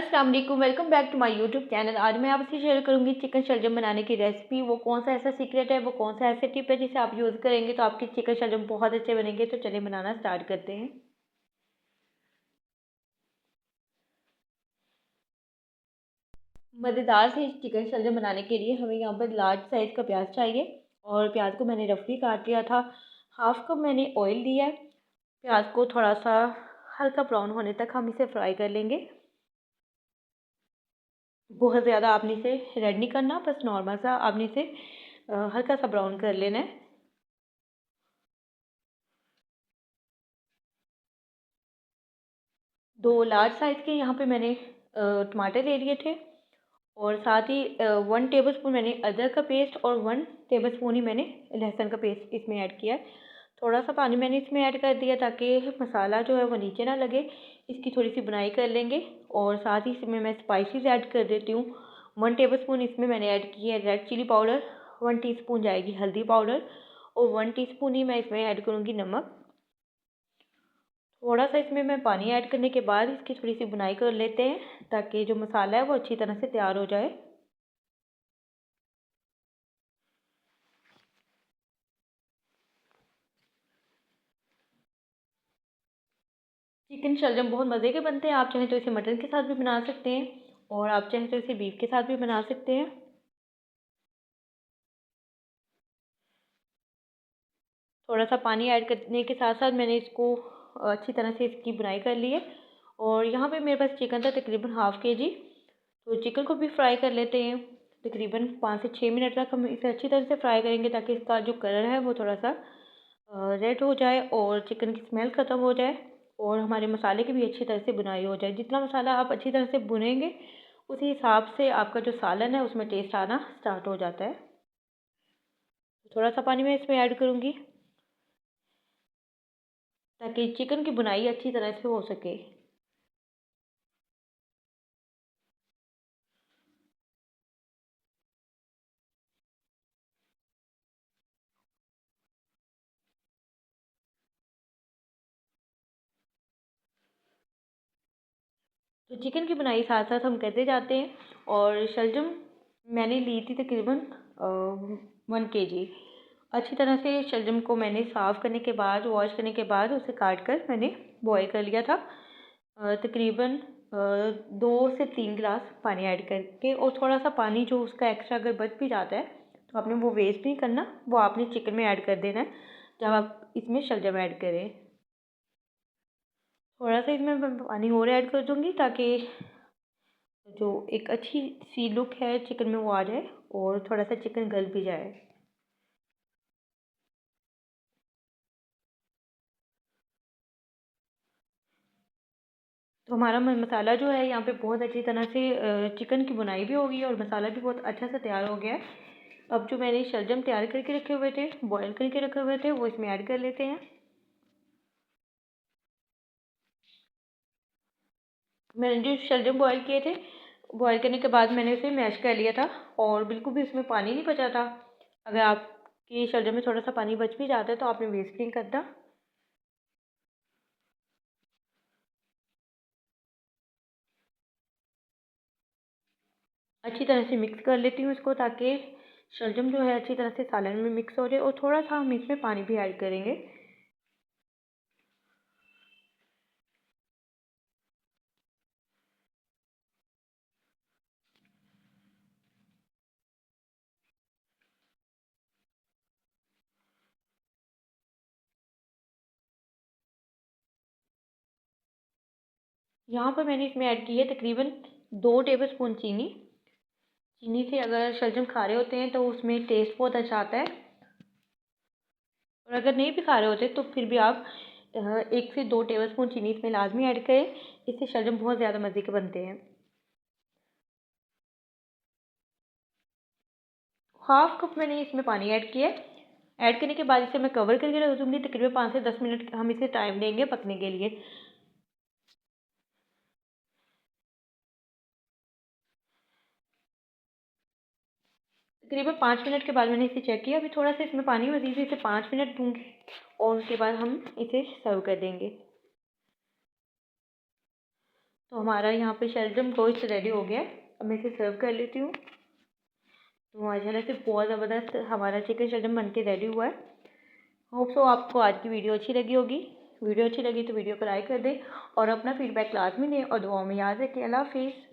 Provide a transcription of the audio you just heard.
अस्सलाम वालेकुम, welcome back to my YouTube channel. आज मैं आपसे शेयर करूंगी चिकन शलजम बनाने की रेसिपी। वो कौन सा ऐसा सीक्रेट है, वो कौन सा ऐसा टिप है जिसे आप यूज़ करेंगे तो आपके चिकन शलजम बहुत अच्छे बनेंगे। तो चलिए बनाना स्टार्ट करते हैं। मज़ेदार से चिकन शलजम बनाने के लिए हमें यहाँ पर लार्ज साइज़ का प्याज चाहिए और प्याज को मैंने रफली काट लिया था। हाफ कप मैंने ऑयल लिया है। प्याज को थोड़ा सा हल्का ब्राउन होने तक हम इसे फ्राई कर लेंगे। बहुत ज़्यादा आपने इसे रेड नहीं करना, बस नॉर्मल सा आपने इसे हल्का सा ब्राउन कर लेना है। 2 लार्ज साइज़ के यहाँ पे मैंने टमाटर ले लिए थे और साथ ही 1 टेबलस्पून मैंने अदरक का पेस्ट और 1 टेबलस्पून ही मैंने लहसुन का पेस्ट इसमें ऐड किया है। थोड़ा-सा पानी मैंने इसमें ऐड कर दिया ताकि मसाला जो है वो नीचे ना लगे। इसकी थोड़ी-सी बुनाई कर लेंगे और साथ ही इसमें मैं स्पाइसेस ऐड कर देती हूँ। 1 टेबलस्पून इसमें मैंने ऐड की है रेड चिली पाउडर, 1 टीस्पून जाएगी हल्दी पाउडर और 1 टीस्पून ही मैं इसमें ऐड करूँगी नमक। थोड़ा सा इसमें मैं पानी ऐड करने के बाद इसकी थोड़ी सी बुनाई कर लेते हैं ताकि जो मसाला है वो अच्छी तरह से तैयार हो जाए। चिकन शलजम बहुत मज़े के बनते हैं। आप चाहें तो इसे मटन के साथ भी बना सकते हैं और आप चाहें तो इसे बीफ के साथ भी बना सकते हैं। थोड़ा सा पानी ऐड करने के साथ साथ मैंने इसको अच्छी तरह से इसकी बुनाई कर ली है और यहाँ पे मेरे पास चिकन था तकरीबन हाफ़ केजी। तो चिकन को भी फ्राई कर लेते हैं। तकरीबन 5 से 6 मिनट तक हम इसे अच्छी तरह से फ्राई करेंगे ताकि इसका जो कलर है वो थोड़ा सा रेड हो जाए और चिकन की स्मेल ख़त्म हो जाए और हमारे मसाले की भी अच्छी तरह से बुनाई हो जाए। जितना मसाला आप अच्छी तरह से भुनेंगे उसी हिसाब से आपका जो सालन है उसमें टेस्ट आना स्टार्ट हो जाता है। थोड़ा सा पानी मैं इसमें ऐड करूँगी ताकि चिकन की बुनाई अच्छी तरह से हो सके। तो चिकन की बुनाई साथ साथ हम करते जाते हैं और शलजम मैंने ली थी तकरीबन 1 केजी। अच्छी तरह से शलजम को मैंने साफ़ करने के बाद वॉश करने के बाद उसे काट कर मैंने बॉईल कर लिया था। तकरीबन 2 से 3 गिलास पानी ऐड करके और थोड़ा सा पानी जो उसका एक्स्ट्रा अगर बच भी जाता है तो आपने वो वेस्ट नहीं करना, वो आपने चिकन में ऐड कर देना है जब आप इसमें शलजम ऐड करें। थोड़ा सा इसमें मैं पानी और ऐड कर दूँगी ताकि जो एक अच्छी सी लुक है चिकन में वो आ जाए और थोड़ा सा चिकन गल भी जाए। तो हमारा मसाला जो है यहाँ पे बहुत अच्छी तरह से चिकन की बुनाई भी हो गई है और मसाला भी बहुत अच्छा सा तैयार हो गया है। अब जो मैंने शलजम तैयार करके रखे हुए थे, बॉयल करके रखे हुए थे, वो इसमें ऐड कर लेते हैं। मैंने जो शलजम बॉयल किए थे, बॉयल करने के बाद मैंने उसे मैश कर लिया था और बिल्कुल भी उसमें पानी नहीं बचा था। अगर आपकी शलजम में थोड़ा सा पानी बच भी जाता है तो आपने वेस्ट नहीं करना। अच्छी तरह से मिक्स कर लेती हूँ इसको ताकि शलजम जो है अच्छी तरह से सालन में मिक्स हो जाए और थोड़ा सा हम इसमें पानी भी ऐड करेंगे। यहाँ पर मैंने इसमें ऐड की है तकरीबन 2 टेबलस्पून चीनी। चीनी से अगर शलजम खा रहे होते हैं तो उसमें टेस्ट बहुत अच्छा आता है और अगर नहीं भी खा रहे होते तो फिर भी आप 1 से 2 टेबलस्पून चीनी इसमें लाजमी ऐड करें। इससे शलजम बहुत ज़्यादा मज़े के बनते हैं। हाफ़ कप मैंने इसमें पानी ऐड किया है। ऐड करने के बाद इसे मैं कवर करके रख दूँगी तकरीबन 5 से 10 मिनट हम इसे टाइम देंगे पकने के लिए। तकरीबन 5 मिनट के बाद मैंने इसे चेक किया। अभी थोड़ा सा इसमें पानी मज़ीद है, इसे 5 मिनट दूँगी और उसके बाद हम इसे सर्व कर देंगे। तो हमारा यहाँ पे शलजम गोश्त रेडी हो गया है। अब मैं इसे सर्व कर लेती हूँ। तो माशाल्लाह से बहुत ज़बरदस्त हमारा चिकन शलजम बन के रेडी हुआ है। होप सो आपको आज की वीडियो अच्छी लगी होगी। वीडियो अच्छी लगी तो वीडियो को लाइक कर दें और अपना फीडबैक लाजमी दें और दुआओं में याद रखें। अल्लाह हाफिज़।